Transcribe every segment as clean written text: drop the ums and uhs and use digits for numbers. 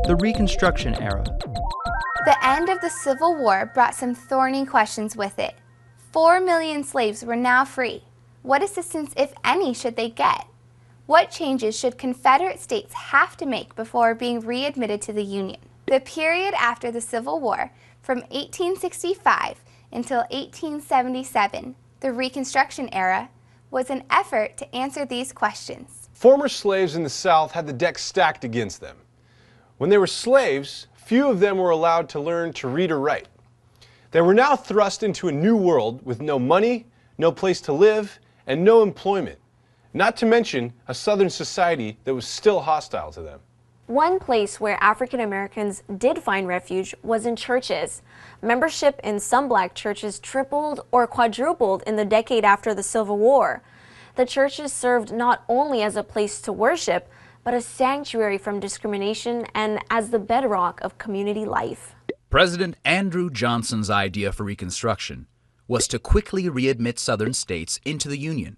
the Reconstruction era. The end of the Civil War brought some thorny questions with it. 4 million slaves were now free. What assistance, if any, should they get? What changes should Confederate states have to make before being readmitted to the Union? The period after the Civil War, from 1865 until 1877, the Reconstruction era, was an effort to answer these questions. Former slaves in the South had the deck stacked against them. When they were slaves, few of them were allowed to learn to read or write. They were now thrust into a new world with no money, no place to live, and no employment, not to mention a Southern society that was still hostile to them. One place where African Americans did find refuge was in churches. Membership in some black churches tripled or quadrupled in the decade after the Civil War. The churches served not only as a place to worship, but a sanctuary from discrimination and as the bedrock of community life. President Andrew Johnson's idea for Reconstruction was to quickly readmit Southern states into the Union,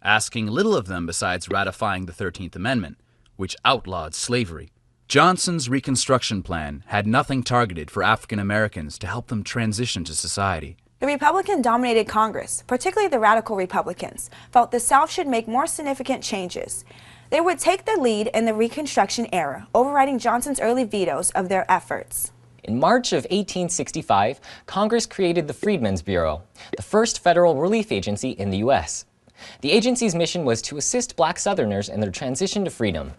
asking little of them besides ratifying the 13th Amendment, which outlawed slavery. Johnson's Reconstruction plan had nothing targeted for African Americans to help them transition to society. The Republican-dominated Congress, particularly the radical Republicans, felt the South should make more significant changes. They would take the lead in the Reconstruction era, overriding Johnson's early vetoes of their efforts. In March of 1865, Congress created the Freedmen's Bureau, the first federal relief agency in the U.S. The agency's mission was to assist black Southerners in their transition to freedom.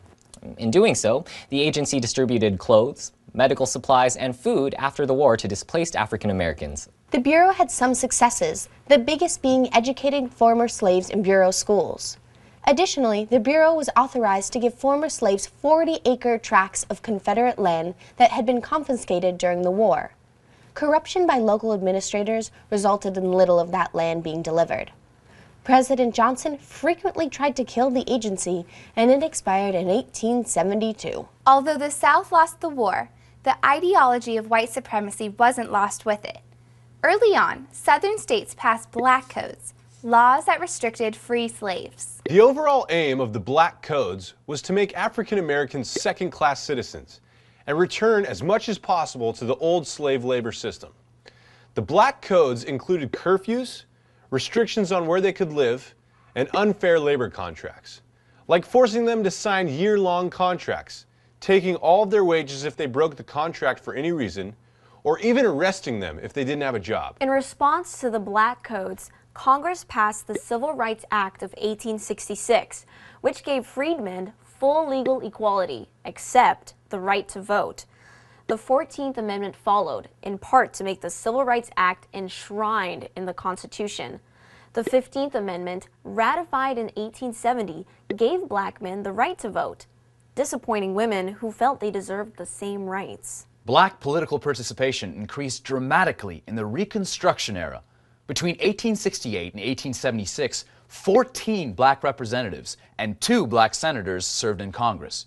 In doing so, the agency distributed clothes, medical supplies, and food after the war to displaced African Americans. The Bureau had some successes, the biggest being educating former slaves in Bureau schools. Additionally, the Bureau was authorized to give former slaves 40-acre tracts of Confederate land that had been confiscated during the war. Corruption by local administrators resulted in little of that land being delivered. President Johnson frequently tried to kill the agency, and it expired in 1872. Although the South lost the war, the ideology of white supremacy wasn't lost with it. Early on, Southern states passed black codes, laws that restricted free slaves. The overall aim of the Black Codes was to make African Americans second-class citizens and return as much as possible to the old slave labor system. The Black Codes included curfews, restrictions on where they could live, and unfair labor contracts, like forcing them to sign year-long contracts, taking all of their wages if they broke the contract for any reason, or even arresting them if they didn't have a job. In response to the Black Codes, Congress passed the Civil Rights Act of 1866, which gave freedmen full legal equality, except the right to vote. The 14th Amendment followed, in part to make the Civil Rights Act enshrined in the Constitution. The 15th Amendment, ratified in 1870, gave black men the right to vote, disappointing women who felt they deserved the same rights. Black political participation increased dramatically in the Reconstruction era. Between 1868 and 1876, 14 black representatives and 2 black senators served in Congress.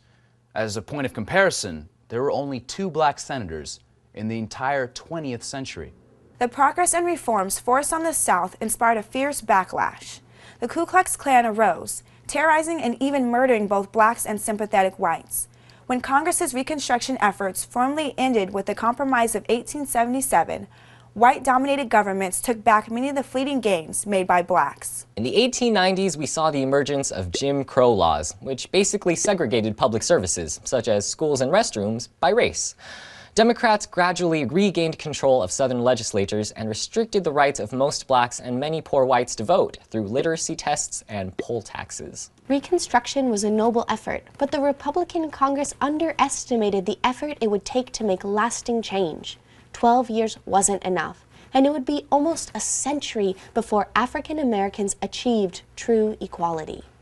As a point of comparison, there were only 2 black senators in the entire 20th century. The progress and reforms forced on the South inspired a fierce backlash. The Ku Klux Klan arose, terrorizing and even murdering both blacks and sympathetic whites. When Congress's Reconstruction efforts formally ended with the Compromise of 1877, white-dominated governments took back many of the fleeting gains made by blacks. In the 1890s, we saw the emergence of Jim Crow laws, which basically segregated public services, such as schools and restrooms, by race. Democrats gradually regained control of Southern legislatures and restricted the rights of most blacks and many poor whites to vote through literacy tests and poll taxes. Reconstruction was a noble effort, but the Republican Congress underestimated the effort it would take to make lasting change. 12 years wasn't enough, and it would be almost a century before African Americans achieved true equality.